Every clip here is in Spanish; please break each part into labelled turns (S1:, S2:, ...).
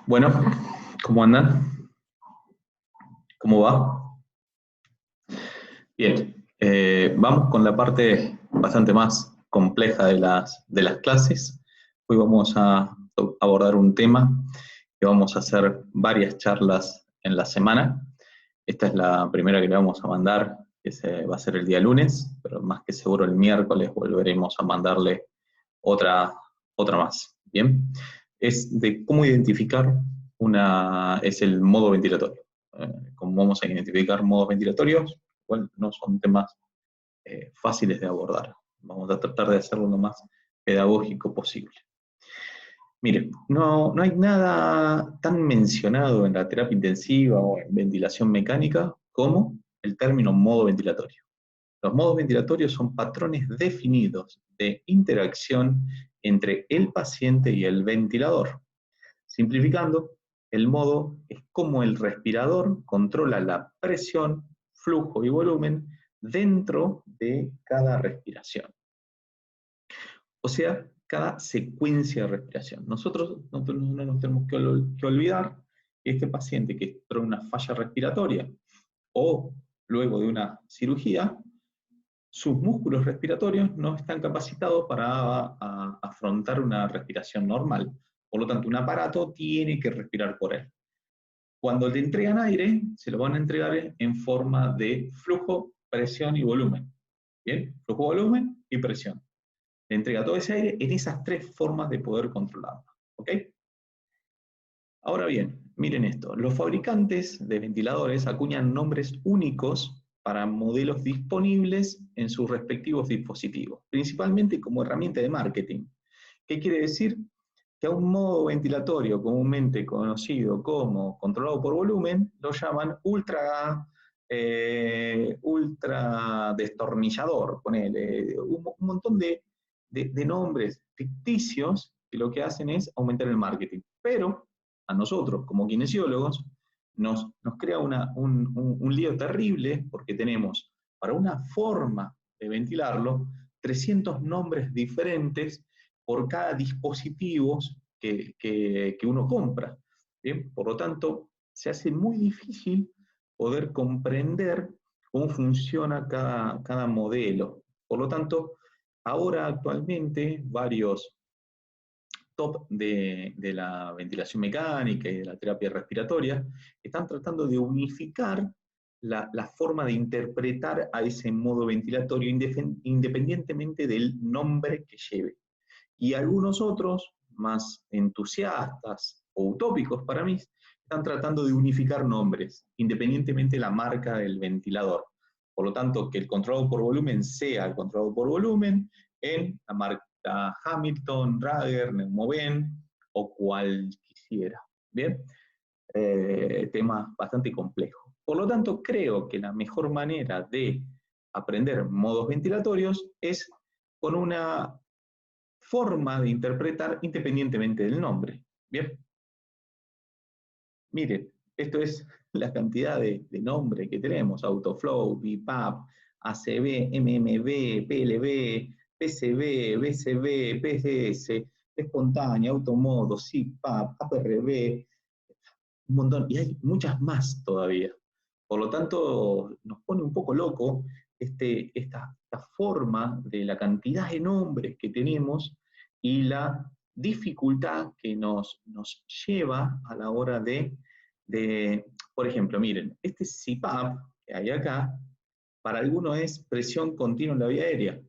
S1: Bueno, ¿cómo andan? ¿Cómo va? Bien, vamos con la parte bastante más compleja de las clases. Hoy vamos a abordar un tema que vamos a hacer varias charlas en la semana. Esta es la primera que le vamos a mandar, va a ser el día lunes, pero más que seguro el miércoles volveremos a mandarle otra, otra más. Bien, es de cómo identificar es el modo ventilatorio. Cómo vamos a identificar modos ventilatorios, igual no son temas fáciles de abordar. Vamos a tratar de hacerlo lo más pedagógico posible. Miren, no hay nada tan mencionado en la terapia intensiva o en ventilación mecánica como el término modo ventilatorio. Los modos ventilatorios son patrones definidos de interacción entre el paciente y el ventilador. Simplificando, el modo es cómo el respirador controla la presión, flujo y volumen dentro de cada respiración. O sea, cada secuencia de respiración. Nosotros no nos tenemos que olvidar que este paciente que entró en una falla respiratoria o luego de una cirugía, sus músculos respiratorios no están capacitados para afrontar una respiración normal. Por lo tanto, un aparato tiene que respirar por él. Cuando le entregan aire, se lo van a entregar en forma de flujo, presión y volumen. ¿Bien? Flujo, volumen y presión. Le entrega todo ese aire en esas tres formas de poder controlarlo. ¿Ok? Ahora bien, miren esto. Los fabricantes de ventiladores acuñan nombres únicos para modelos disponibles en sus respectivos dispositivos, principalmente como herramienta de marketing. ¿Qué quiere decir? Que a un modo ventilatorio comúnmente conocido como controlado por volumen, lo llaman ultra destornillador, ponele, un montón de nombres ficticios que lo que hacen es aumentar el marketing. Pero a nosotros, como kinesiólogos, nos crea un lío terrible porque tenemos para una forma de ventilarlo 300 nombres diferentes por cada dispositivo que uno compra. ¿Bien? Por lo tanto, se hace muy difícil poder comprender cómo funciona cada modelo. Por lo tanto, ahora actualmente varios top de la ventilación mecánica y de la terapia respiratoria están tratando de unificar la forma de interpretar a ese modo ventilatorio independientemente del nombre que lleve. Y algunos otros, más entusiastas o utópicos para mí, están tratando de unificar nombres, independientemente de la marca del ventilador. Por lo tanto, que el controlado por volumen sea el controlado por volumen en la marca Hamilton, Rager, Neumoven o cual quisiera. ¿Bien? Tema bastante complejo. Por lo tanto, creo que la mejor manera de aprender modos ventilatorios es con una forma de interpretar independientemente del nombre. Bien, miren, esto es la cantidad de nombres que tenemos: Autoflow, BPAP, ACB, MMB, PLB, PCB, BCB, PS, espontánea, automodo, CPAP, APRB, un montón, y hay muchas más todavía. Por lo tanto, nos pone un poco loco esta forma de la cantidad de nombres que tenemos y la dificultad que nos lleva a la hora por ejemplo, miren, este CPAP que hay acá, para algunos es presión continua en la vía aérea,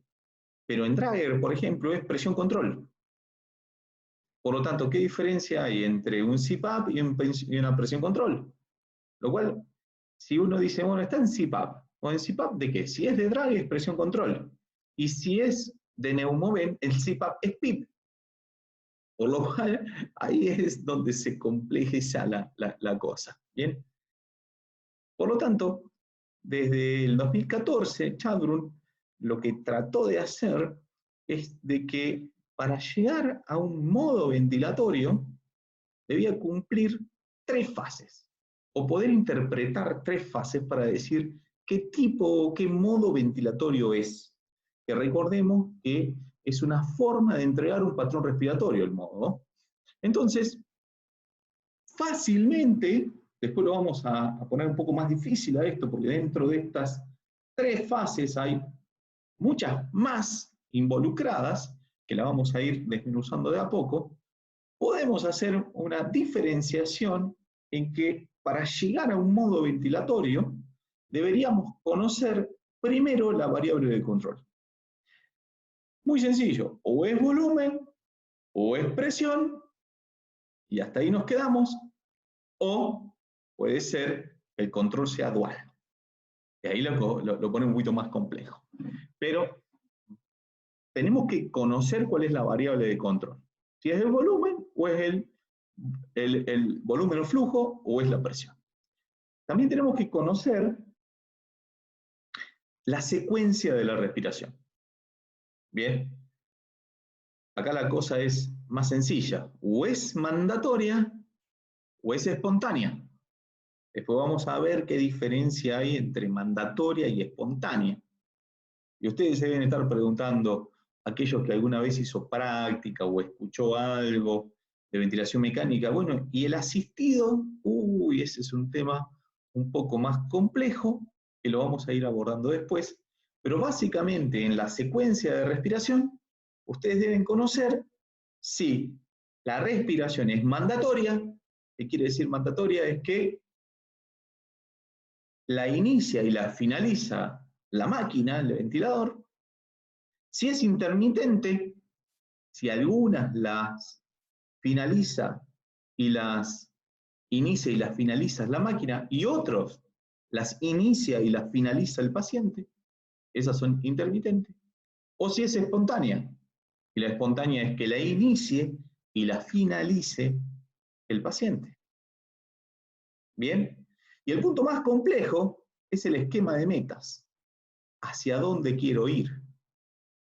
S1: pero en Drager, por ejemplo, es presión control. Por lo tanto, ¿qué diferencia hay entre un CPAP y una presión control? Lo cual, si uno dice, bueno, está en CPAP, ¿o en CPAP de qué? Si es de Draghi es presión control, y si es de Neumoven, el CPAP es PIP. Por lo cual, ahí es donde se complejiza la cosa. ¿Bien? Por lo tanto, desde el 2014, Chadrun lo que trató de hacer es de que para llegar a un modo ventilatorio debía cumplir tres fases, o poder interpretar tres fases para decir qué tipo o qué modo ventilatorio es. Que recordemos que es una forma de entregar un patrón respiratorio el modo. Entonces, fácilmente, después lo vamos a poner un poco más difícil a esto, porque dentro de estas 3 fases hay muchas más involucradas, que la vamos a ir desmenuzando de a poco, podemos hacer una diferenciación en que para llegar a un modo ventilatorio deberíamos conocer primero la variable de control. Muy sencillo, o es volumen, o es presión, y hasta ahí nos quedamos, o puede ser que el control sea dual. Y ahí lo pone un poquito más complejo. Pero tenemos que conocer cuál es la variable de control. Si es el volumen, o es el volumen o flujo, o es la presión. También tenemos que conocer la secuencia de la respiración. Bien, acá la cosa es más sencilla. O es mandatoria, o es espontánea. Después vamos a ver qué diferencia hay entre mandatoria y espontánea. Y ustedes se deben estar preguntando, aquellos que alguna vez hizo práctica o escuchó algo de ventilación mecánica, bueno, y el asistido, uy, ese es un tema un poco más complejo, que lo vamos a ir abordando después, pero básicamente en la secuencia de respiración, ustedes deben conocer si la respiración es mandatoria. ¿Qué quiere decir mandatoria? Es que la inicia y la finaliza la máquina, el ventilador. Si es intermitente, si algunas las finaliza y las inicia y las finaliza la máquina, y otros las inicia y las finaliza el paciente, esas son intermitentes. O si es espontánea, y la espontánea es que la inicie y la finalice el paciente. ¿Bien? Y el punto más complejo es el esquema de metas. ¿Hacia dónde quiero ir?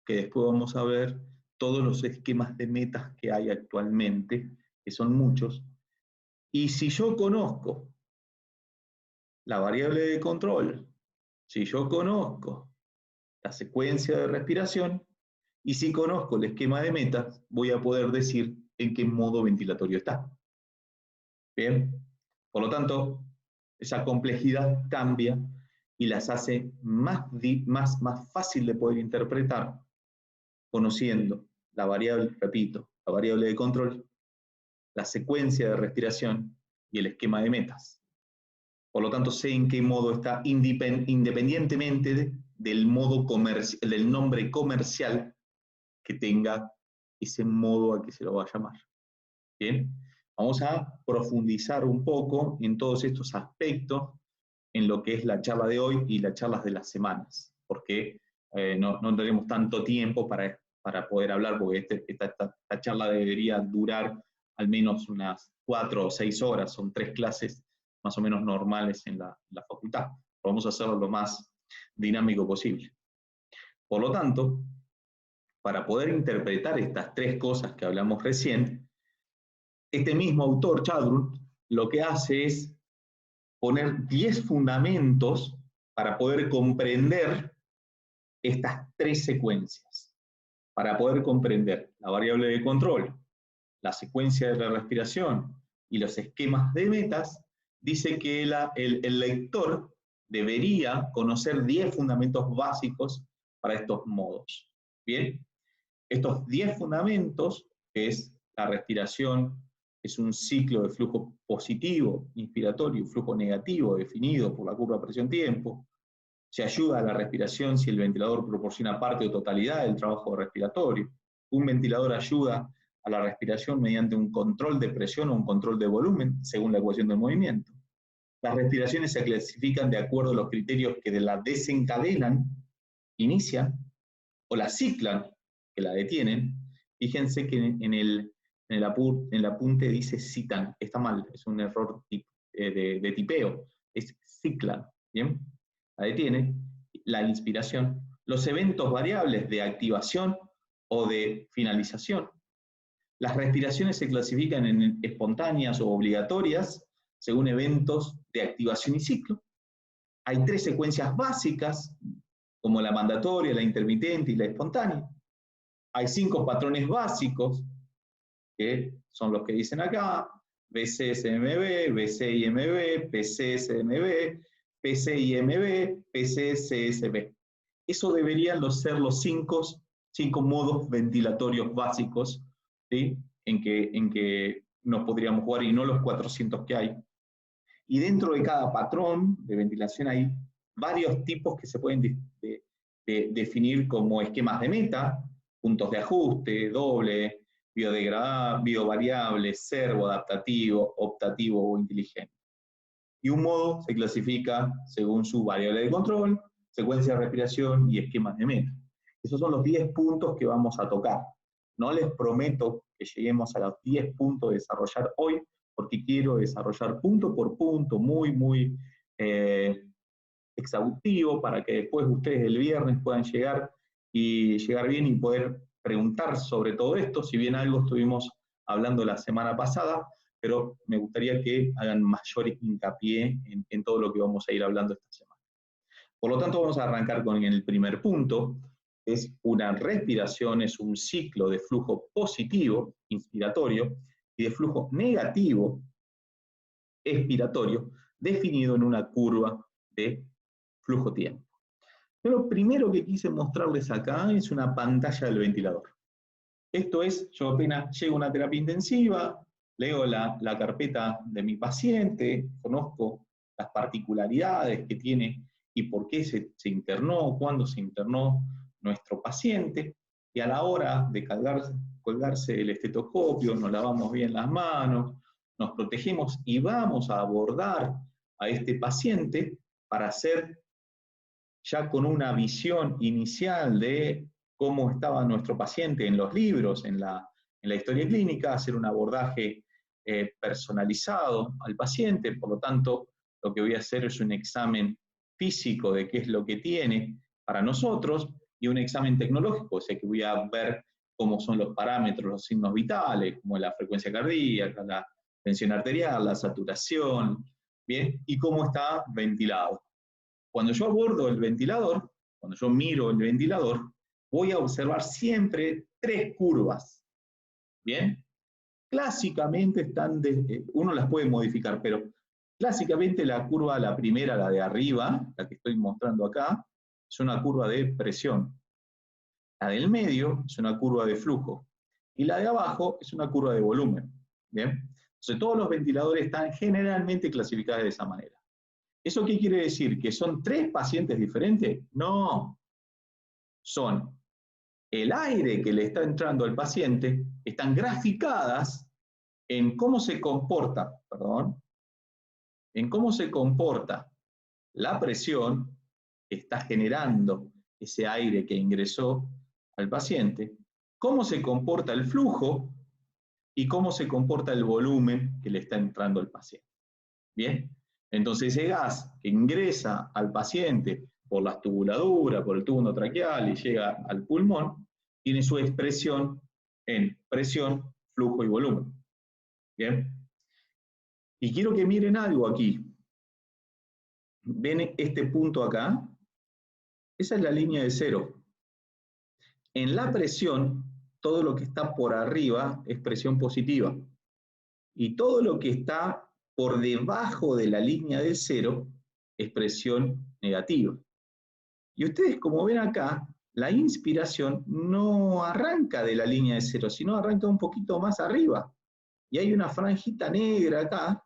S1: Que después vamos a ver todos los esquemas de metas que hay actualmente, que son muchos. Y si yo conozco la variable de control, si yo conozco la secuencia de respiración, y si conozco el esquema de metas, voy a poder decir en qué modo ventilatorio está. Bien, por lo tanto, esa complejidad cambia y las hace más fácil de poder interpretar, conociendo la variable, repito, la variable de control, la secuencia de respiración y el esquema de metas. Por lo tanto, sé en qué modo está independientemente del modo comercial, del nombre comercial que tenga ese modo a que se lo va a llamar. Bien, vamos a profundizar un poco en todos estos aspectos en lo que es la charla de hoy y las charlas de las semanas, porque no tenemos tanto tiempo para poder hablar, porque esta charla debería durar al menos unas 4 o 6 horas, son 3 clases más o menos normales en la facultad. Vamos a hacerlo lo más dinámico posible. Por lo tanto, para poder interpretar estas 3 cosas que hablamos recién, este mismo autor, Chadron, lo que hace es poner 10 fundamentos para poder comprender estas 3 secuencias. Para poder comprender la variable de control, la secuencia de la respiración y los esquemas de metas, dice que el lector debería conocer 10 fundamentos básicos para estos modos. Bien, estos 10 fundamentos, que es la respiración, es un ciclo de flujo positivo, inspiratorio, y flujo negativo definido por la curva presión-tiempo. Se ayuda a la respiración si el ventilador proporciona parte o totalidad del trabajo respiratorio. Un ventilador ayuda a la respiración mediante un control de presión o un control de volumen, según la ecuación del movimiento. Las respiraciones se clasifican de acuerdo a los criterios que la desencadenan, inician, o la ciclan, que la detienen. Fíjense que en el apunte dice citan, está mal, es un error de tipeo, es ciclan, ¿bien? La detiene, la inspiración, los eventos variables de activación o de finalización. Las respiraciones se clasifican en espontáneas o obligatorias según eventos de activación y ciclo. Hay 3 secuencias básicas, como la mandatoria, la intermitente y la espontánea. Hay 5 patrones básicos, que son los que dicen acá, BC-SMB, BC-IMB, PC-SMB, PC-IMB, PC-CSB. Eso deberían ser los cinco modos ventilatorios básicos, ¿sí? en que nos podríamos jugar y no los 400 que hay. Y dentro de cada patrón de ventilación hay varios tipos que se pueden definir como esquemas de meta, puntos de ajuste, doble, biodegradable, biovariable, servo, adaptativo, optativo o inteligente. Y un modo se clasifica según su variable de control, secuencia de respiración y esquemas de meta. Esos son los 10 puntos que vamos a tocar. No les prometo que lleguemos a los 10 puntos de desarrollar hoy, porque quiero desarrollar punto por punto, muy exhaustivo, para que después ustedes el viernes puedan llegar bien y poder preguntar sobre todo esto, si bien algo estuvimos hablando la semana pasada, pero me gustaría que hagan mayor hincapié en todo lo que vamos a ir hablando esta semana. Por lo tanto, vamos a arrancar con el primer punto. Es una respiración, es un ciclo de flujo positivo, inspiratorio, y de flujo negativo, expiratorio, definido en una curva de flujo-tiempo. Lo primero que quise mostrarles acá es una pantalla del ventilador. Esto es, yo apenas llego a una terapia intensiva, leo la carpeta de mi paciente, conozco las particularidades que tiene y por qué se internó, cuándo se internó nuestro paciente, y a la hora de colgarse el estetoscopio, nos lavamos bien las manos, nos protegemos y vamos a abordar a este paciente para hacer, ya con una visión inicial de cómo estaba nuestro paciente en los libros, en la historia clínica, hacer un abordaje personalizado al paciente. Por lo tanto, lo que voy a hacer es un examen físico de qué es lo que tiene para nosotros y un examen tecnológico, o sea que voy a ver cómo son los parámetros, los signos vitales, como la frecuencia cardíaca, la tensión arterial, la saturación, ¿bien? Y cómo está ventilado. Cuando yo abordo el ventilador, cuando yo miro el ventilador, voy a observar siempre 3 curvas, ¿bien? Clásicamente uno las puede modificar, pero clásicamente la curva, la primera, la de arriba, la que estoy mostrando acá, es una curva de presión. La del medio es una curva de flujo. Y la de abajo es una curva de volumen, ¿bien? Entonces todos los ventiladores están generalmente clasificados de esa manera. ¿Eso qué quiere decir? ¿Que son 3 pacientes diferentes? No. Son el aire que le está entrando al paciente, están graficadas en cómo se comporta, en cómo se comporta la presión que está generando ese aire que ingresó al paciente, cómo se comporta el flujo y cómo se comporta el volumen que le está entrando al paciente. ¿Bien? Entonces ese gas que ingresa al paciente por las tubuladuras, por el tubo endotraqueal y llega al pulmón, tiene su expresión en presión, flujo y volumen. ¿Bien? Y quiero que miren algo aquí. ¿Ven este punto acá? Esa es la línea de cero. En la presión, todo lo que está por arriba es presión positiva. Y todo lo que está por debajo de la línea del cero es presión negativa. Y ustedes, como ven acá, la inspiración no arranca de la línea de cero, sino arranca un poquito más arriba. Y hay una franjita negra acá,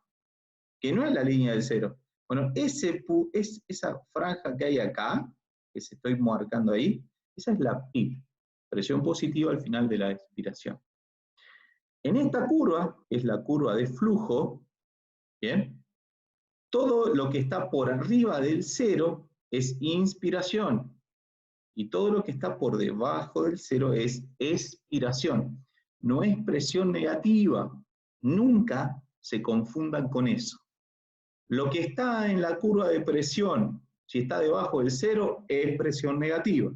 S1: que no es la línea del cero. Bueno, esa franja que hay acá, que se estoy marcando ahí, esa es la PIP, presión positiva al final de la expiración. En esta curva, que es la curva de flujo, ¿bien? Todo lo que está por arriba del cero es inspiración. Y todo lo que está por debajo del cero es expiración. No es presión negativa. Nunca se confundan con eso. Lo que está en la curva de presión, si está debajo del cero, es presión negativa.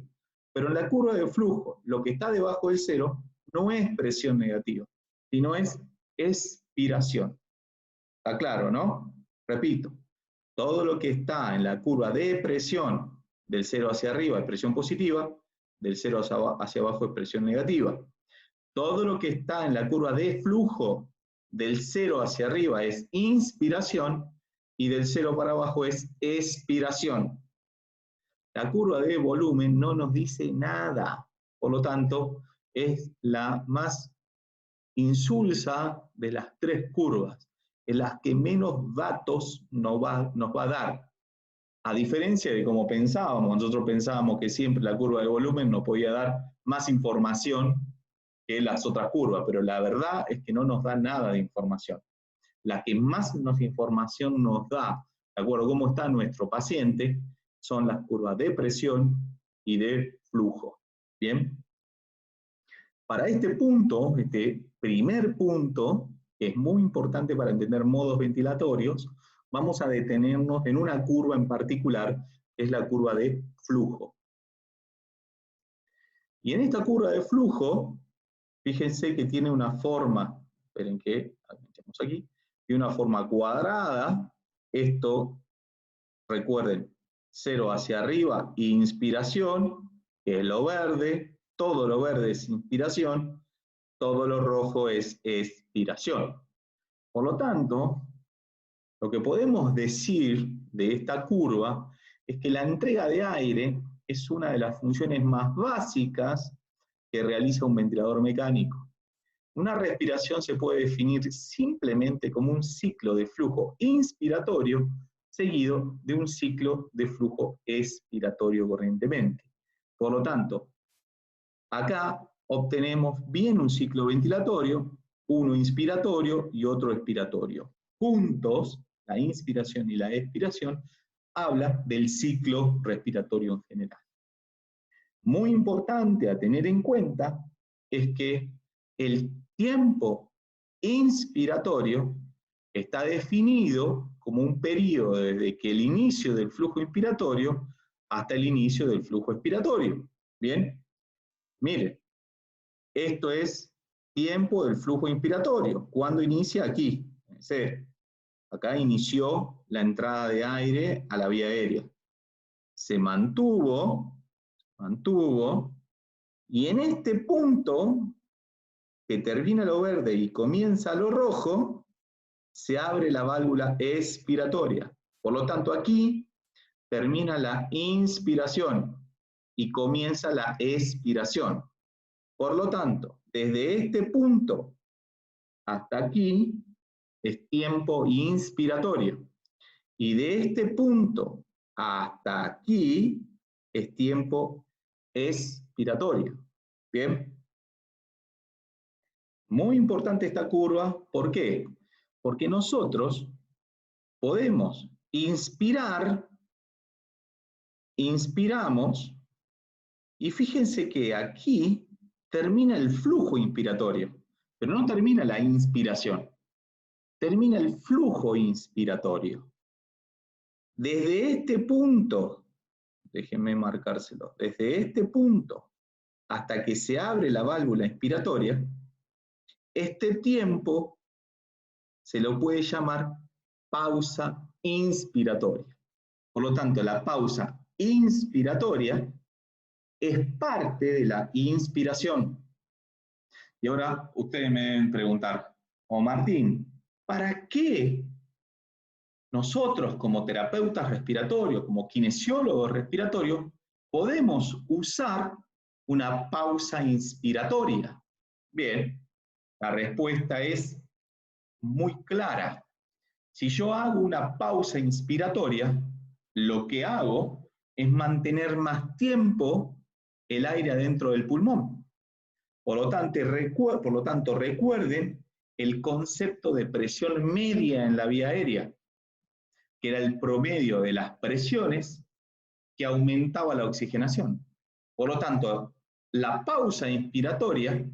S1: Pero en la curva de flujo, lo que está debajo del cero no es presión negativa, sino es expiración. ¿Está claro, no? Repito, todo lo que está en la curva de presión, del cero hacia arriba es presión positiva, del cero hacia abajo es presión negativa. Todo lo que está en la curva de flujo, del 0 hacia arriba es inspiración y del 0 para abajo es expiración. La curva de volumen no nos dice nada, por lo tanto, es la más insulsa de las tres curvas, en las que menos datos nos va a dar. A diferencia de como pensábamos, nosotros pensábamos que siempre la curva de volumen nos podía dar más información que las otras curvas, pero la verdad es que no nos da nada de información. La que más información nos da, de acuerdo a cómo está nuestro paciente, son las curvas de presión y de flujo. ¿Bien? Para este punto, este primer punto, que es muy importante para entender modos ventilatorios, vamos a detenernos en una curva en particular, que es la curva de flujo. Y en esta curva de flujo, fíjense que tiene una forma, esperen que, aquí, tiene una forma cuadrada. Esto, recuerden, 0 hacia arriba, inspiración, que es lo verde, todo lo verde es inspiración, todo lo rojo es expiración. Por lo tanto, lo que podemos decir de esta curva es que la entrega de aire es una de las funciones más básicas que realiza un ventilador mecánico. Una respiración se puede definir simplemente como un ciclo de flujo inspiratorio seguido de un ciclo de flujo expiratorio corrientemente. Por lo tanto, acá obtenemos bien un ciclo ventilatorio, uno inspiratorio y otro expiratorio. Juntos, la inspiración y la expiración habla del ciclo respiratorio en general. Muy importante a tener en cuenta es que el tiempo inspiratorio está definido como un periodo desde que el inicio del flujo inspiratorio hasta el inicio del flujo expiratorio. ¿Bien? Mire, esto es tiempo del flujo inspiratorio. ¿Cuándo inicia? Aquí. Acá inició la entrada de aire a la vía aérea. Se mantuvo, y en este punto, que termina lo verde y comienza lo rojo, se abre la válvula expiratoria. Por lo tanto, aquí termina la inspiración y comienza la expiración. Por lo tanto, desde este punto hasta aquí es tiempo inspiratorio. Y de este punto hasta aquí es tiempo expiratorio. ¿Bien? Muy importante esta curva, ¿por qué? Porque nosotros podemos inspirar, inspiramos, y fíjense que aquí termina el flujo inspiratorio, pero no termina la inspiración, termina el flujo inspiratorio. Desde este punto, déjenme marcárselo, desde este punto hasta que se abre la válvula inspiratoria, este tiempo se lo puede llamar pausa inspiratoria. Por lo tanto, la pausa inspiratoria es parte de la inspiración. Y ahora ustedes me deben preguntar, Martín, ¿para qué nosotros como terapeutas respiratorios, como kinesiólogos respiratorios, podemos usar una pausa inspiratoria? Bien, la respuesta es muy clara. Si yo hago una pausa inspiratoria, lo que hago es mantener más tiempo el aire adentro del pulmón. Por lo tanto, recuerden el concepto de presión media en la vía aérea, que era el promedio de las presiones que aumentaba la oxigenación. Por lo tanto, la pausa inspiratoria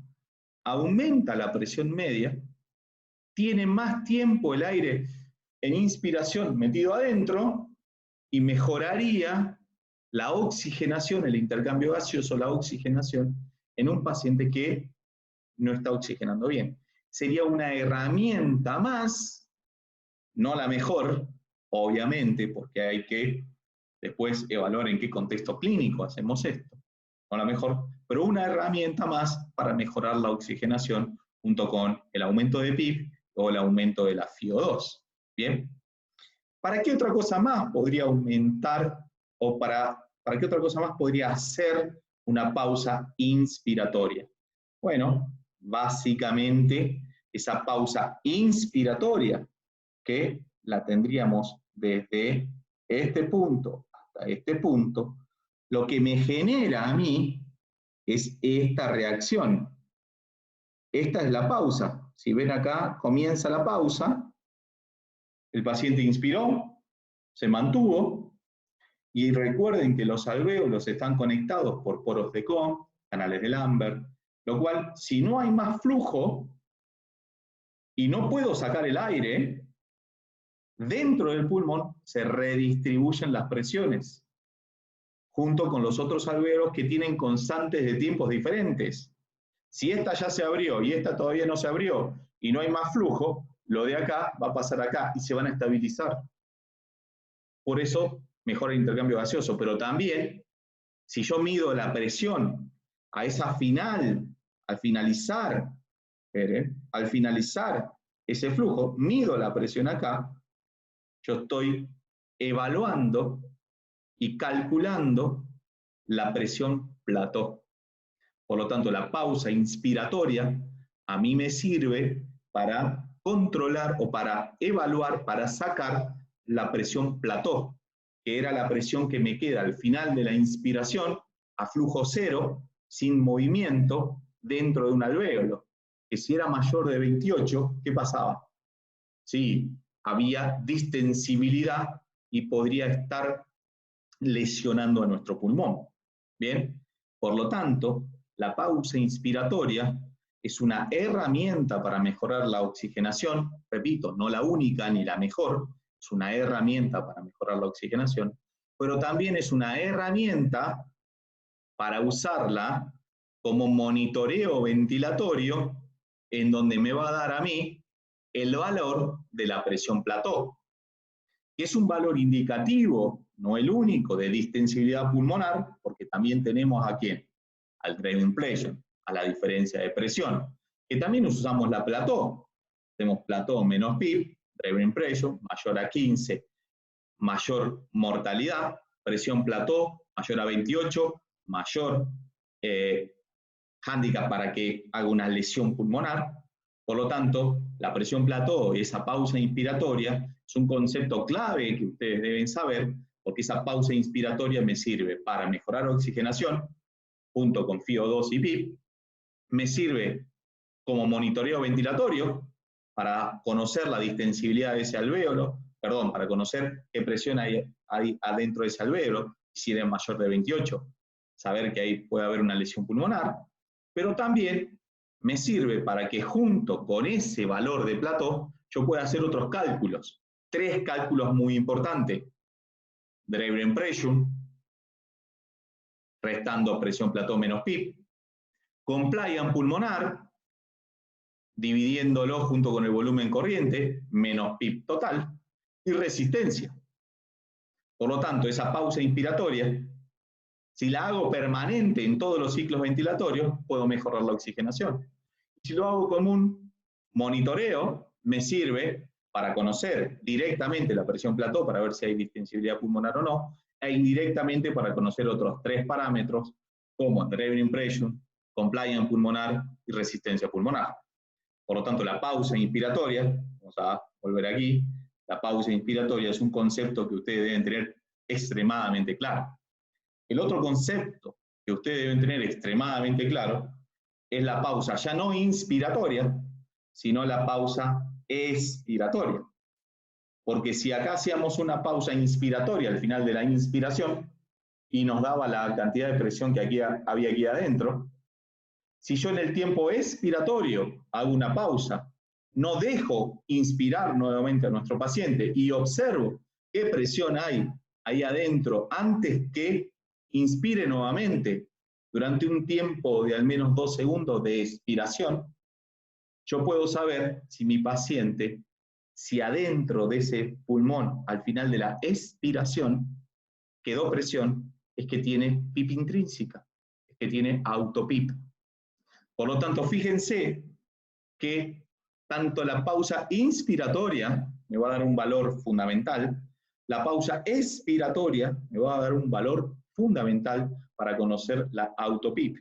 S1: aumenta la presión media, tiene más tiempo el aire en inspiración metido adentro y mejoraría la oxigenación, el intercambio gaseoso, la oxigenación en un paciente que no está oxigenando bien. Sería una herramienta más, no la mejor, obviamente, porque hay que después evaluar en qué contexto clínico hacemos esto, no la mejor, pero una herramienta más para mejorar la oxigenación junto con el aumento de PIB o el aumento de la FiO2. ¿Bien? ¿Para qué otra cosa más podría aumentar o para qué otra cosa más podría hacer una pausa inspiratoria? Bueno, básicamente esa pausa inspiratoria que la tendríamos desde este punto hasta este punto, lo que me genera a mí es esta reacción. Esta es la pausa. Si ven acá, comienza la pausa, el paciente inspiró, se mantuvo, y recuerden que los alvéolos están conectados por poros de Kohn, canales de Lambert, lo cual, si no hay más flujo y no puedo sacar el aire, dentro del pulmón se redistribuyen las presiones, junto con los otros alvéolos que tienen constantes de tiempos diferentes. Si esta ya se abrió y esta todavía no se abrió y no hay más flujo, lo de acá va a pasar acá y se van a estabilizar. Por eso mejora el intercambio gaseoso, pero también, si yo mido la presión a esa final, al finalizar ese flujo, mido la presión acá, yo estoy evaluando y calculando la presión plató. Por lo tanto, la pausa inspiratoria a mí me sirve para controlar o para evaluar, para sacar la presión plató, que era la presión que me queda al final de la inspiración a flujo cero, sin movimiento, dentro de un alvéolo. Que si era mayor de 28, ¿qué pasaba? Sí, había distensibilidad y podría estar lesionando a nuestro pulmón. Bien, por lo tanto, la pausa inspiratoria es una herramienta para mejorar la oxigenación, repito, no la única ni la mejor, es una herramienta para mejorar la oxigenación, pero también es una herramienta para usarla como monitoreo ventilatorio, en donde me va a dar a mí el valor de la presión plató, que es un valor indicativo, no el único, de distensibilidad pulmonar, porque también tenemos ¿a quién? Al driving pressure, a la diferencia de presión, que también usamos la plató. Tenemos plató menos PIB, driving pressure, mayor a 15, mayor mortalidad, presión plató mayor a 28, mayor hándicap para que haga una lesión pulmonar. Por lo tanto, la presión plató y esa pausa inspiratoria es un concepto clave que ustedes deben saber, porque esa pausa inspiratoria me sirve para mejorar oxigenación, junto con FiO2 y PIB, me sirve como monitoreo ventilatorio, para conocer la distensibilidad de ese alvéolo, perdón, para conocer qué presión hay adentro de ese alvéolo, si es mayor de 28, saber que ahí puede haber una lesión pulmonar, pero también me sirve para que junto con ese valor de plató yo pueda hacer otros cálculos. 3 cálculos muy importantes. Driving pressure, restando presión plató menos PIB. Compliance pulmonar, dividiéndolo junto con el volumen corriente, menos PIB total. Y resistencia. Por lo tanto, esa pausa inspiratoria, si la hago permanente en todos los ciclos ventilatorios, puedo mejorar la oxigenación. Si lo hago como un monitoreo, me sirve para conocer directamente la presión plató, para ver si hay distensibilidad pulmonar o no, e indirectamente para conocer otros 3 parámetros, como driving pressure, compliance pulmonar y resistencia pulmonar. Por lo tanto, la pausa inspiratoria, vamos a volver aquí, la pausa inspiratoria es un concepto que ustedes deben tener extremadamente claro. El otro concepto que ustedes deben tener extremadamente claro es la pausa ya no inspiratoria, sino la pausa expiratoria. Porque si acá hacíamos una pausa inspiratoria al final de la inspiración y nos daba la cantidad de presión que había aquí adentro, si yo en el tiempo expiratorio hago una pausa, no dejo inspirar nuevamente a nuestro paciente y observo qué presión hay ahí adentro antes que inspire nuevamente durante un tiempo de al menos 2 segundos de expiración, yo puedo saber si mi paciente, si adentro de ese pulmón, al final de la expiración, quedó presión, es que tiene PIP intrínseca, es que tiene autopip. Por lo tanto, fíjense que tanto la pausa inspiratoria me va a dar un valor fundamental, la pausa expiratoria me va a dar un valor fundamental para conocer la autopip.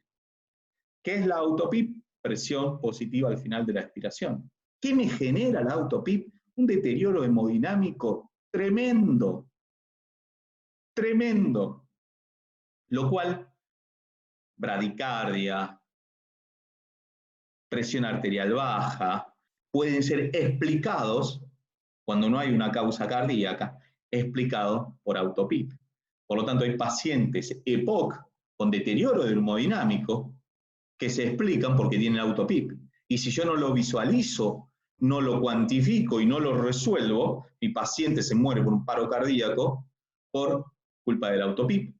S1: ¿Qué es la autopip? Presión positiva al final de la expiración. ¿Qué me genera la autopip? Un deterioro hemodinámico tremendo, tremendo, lo cual bradicardia, presión arterial baja, pueden ser explicados, cuando no hay una causa cardíaca, explicados por autopip. Por lo tanto, hay pacientes EPOC con deterioro hemodinámico que se explican porque tienen autopip. Y si yo no lo visualizo, no lo cuantifico y no lo resuelvo, mi paciente se muere por un paro cardíaco por culpa del autopip.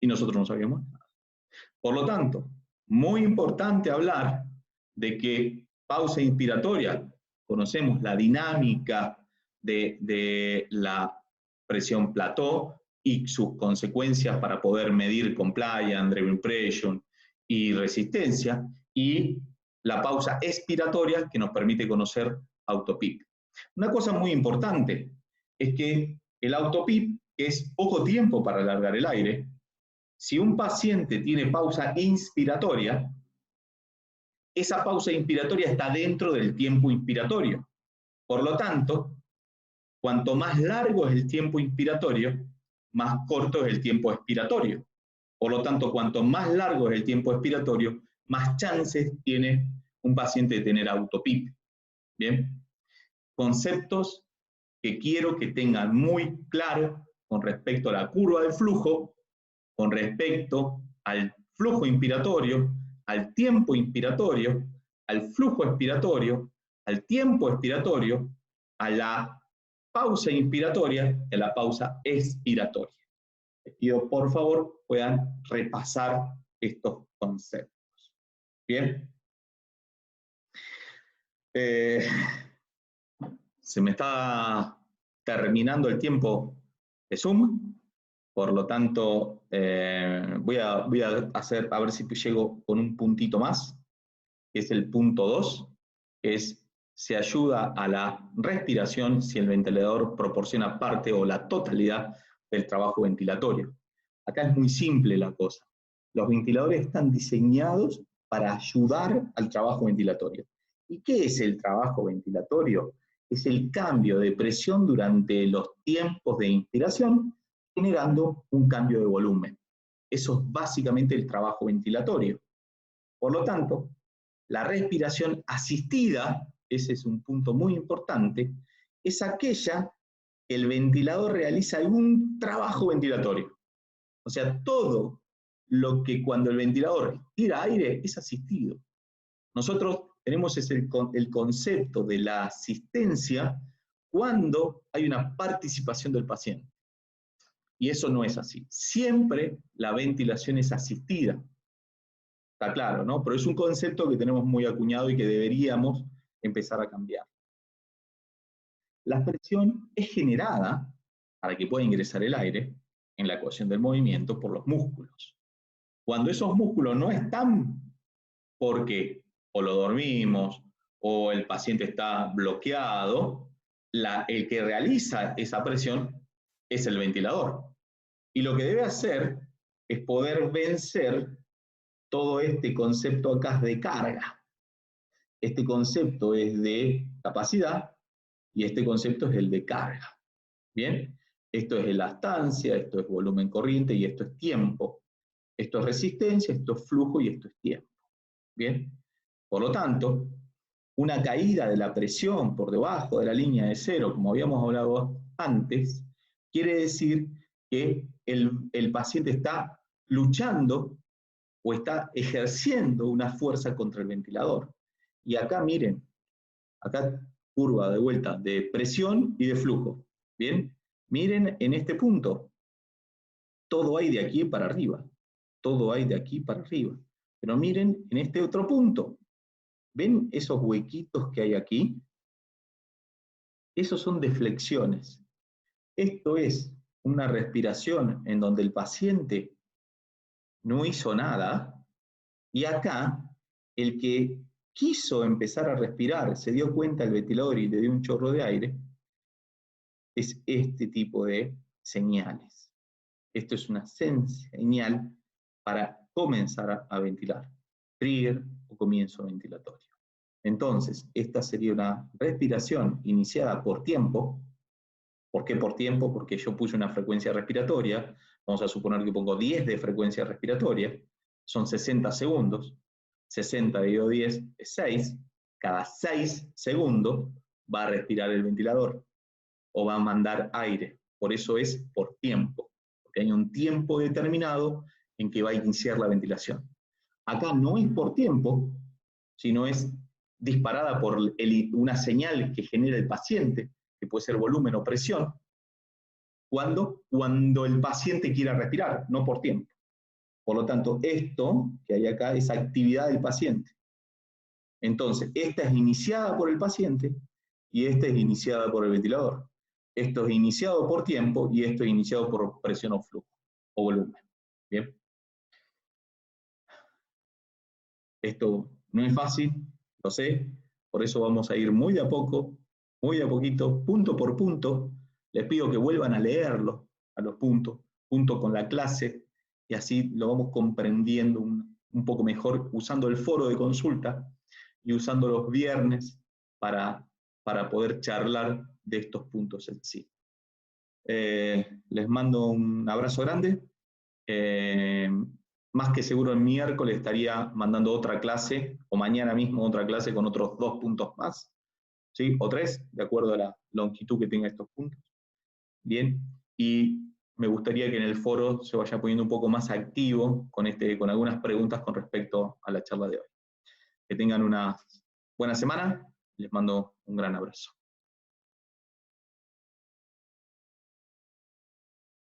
S1: Y nosotros no sabíamos nada. Por lo tanto, muy importante hablar de que pausa inspiratoria, conocemos la dinámica de la presión plató y sus consecuencias para poder medir compliance, driven impression y resistencia, y la pausa expiratoria que nos permite conocer autopip. Una cosa muy importante es que el autopip, que es poco tiempo para alargar el aire, si un paciente tiene pausa inspiratoria, esa pausa inspiratoria está dentro del tiempo inspiratorio. Por lo tanto, cuanto más largo es el tiempo inspiratorio, más corto es el tiempo expiratorio. Por lo tanto, cuanto más largo es el tiempo expiratorio, más chances tiene un paciente de tener autopip. ¿Bien? Conceptos que quiero que tengan muy claro con respecto a la curva del flujo, con respecto al flujo inspiratorio, al tiempo inspiratorio, al flujo expiratorio, al tiempo expiratorio, a la pausa inspiratoria y a la pausa expiratoria. Les pido, por favor, puedan repasar estos conceptos. ¿Bien? Se me está terminando el tiempo de Zoom. Por lo tanto, voy a hacer, a ver si llego con un puntito más, que es el punto 2, que es se ayuda a la respiración si el ventilador proporciona parte o la totalidad del trabajo ventilatorio. Acá es muy simple la cosa. Los ventiladores están diseñados para ayudar al trabajo ventilatorio. ¿Y qué es el trabajo ventilatorio? Es el cambio de presión durante los tiempos de inspiración, generando un cambio de volumen. Eso es básicamente el trabajo ventilatorio. Por lo tanto, la respiración asistida, ese es un punto muy importante, es aquella que el ventilador realiza algún trabajo ventilatorio. O sea, todo lo que cuando el ventilador tira aire es asistido. Nosotros tenemos el concepto de la asistencia cuando hay una participación del paciente. Y eso no es así. Siempre la ventilación es asistida. Está claro, ¿no? Pero es un concepto que tenemos muy acuñado y que deberíamos empezar a cambiar. La presión es generada, para que pueda ingresar el aire, en la ecuación del movimiento por los músculos. Cuando esos músculos no están, porque o lo dormimos o el paciente está bloqueado, el que realiza esa presión es el ventilador. Y lo que debe hacer es poder vencer todo este concepto acá de carga. Este concepto es de capacidad y este concepto es el de carga. ¿Bien? Esto es elastancia, esto es volumen corriente y esto es tiempo. Esto es resistencia, esto es flujo y esto es tiempo. ¿Bien? Por lo tanto, una caída de la presión por debajo de la línea de cero, como habíamos hablado antes, quiere decir que el paciente está luchando o está ejerciendo una fuerza contra el ventilador. Y acá miren, acá curva de vuelta de presión y de flujo. ¿Bien? Miren en este punto, todo hay de aquí para arriba, todo hay de aquí para arriba. Pero miren en este otro punto, ¿ven esos huequitos que hay aquí? Esos son deflexiones. Esto es una respiración en donde el paciente no hizo nada y acá el que quiso empezar a respirar, se dio cuenta el ventilador y le dio un chorro de aire, es este tipo de señales. Esto es una señal para comenzar a ventilar, trigger o comienzo ventilatorio. Entonces, esta sería una respiración iniciada por tiempo. ¿Por qué por tiempo? Porque yo puse una frecuencia respiratoria, vamos a suponer que pongo 10 de frecuencia respiratoria, son 60 segundos, 60 dividido 10 es 6, cada 6 segundos va a respirar el ventilador o va a mandar aire, por eso es por tiempo, porque hay un tiempo determinado en que va a iniciar la ventilación. Acá no es por tiempo, sino es disparada por una señal que genera el paciente, que puede ser volumen o presión, cuando el paciente quiera respirar, no por tiempo. Por lo tanto, esto que hay acá es actividad del paciente. Entonces, esta es iniciada por el paciente y esta es iniciada por el ventilador. Esto es iniciado por tiempo y esto es iniciado por presión o flujo o volumen. Bien. Esto no es fácil, lo sé, por eso vamos a ir muy de a poco, muy de a poquito, punto por punto. Les pido que vuelvan a leerlo, a los puntos, junto con la clase, y así lo vamos comprendiendo un poco mejor, usando el foro de consulta y usando los viernes para poder charlar de estos puntos en sí. Les mando un abrazo grande. Más que seguro el miércoles estaría mandando otra clase, o mañana mismo otra clase con otros 2 puntos más, ¿sí? O 3, de acuerdo a la longitud que tenga estos puntos. Bien, y me gustaría que en el foro se vaya poniendo un poco más activo con algunas preguntas con respecto a la charla de hoy. Que tengan una buena semana, les mando un gran abrazo.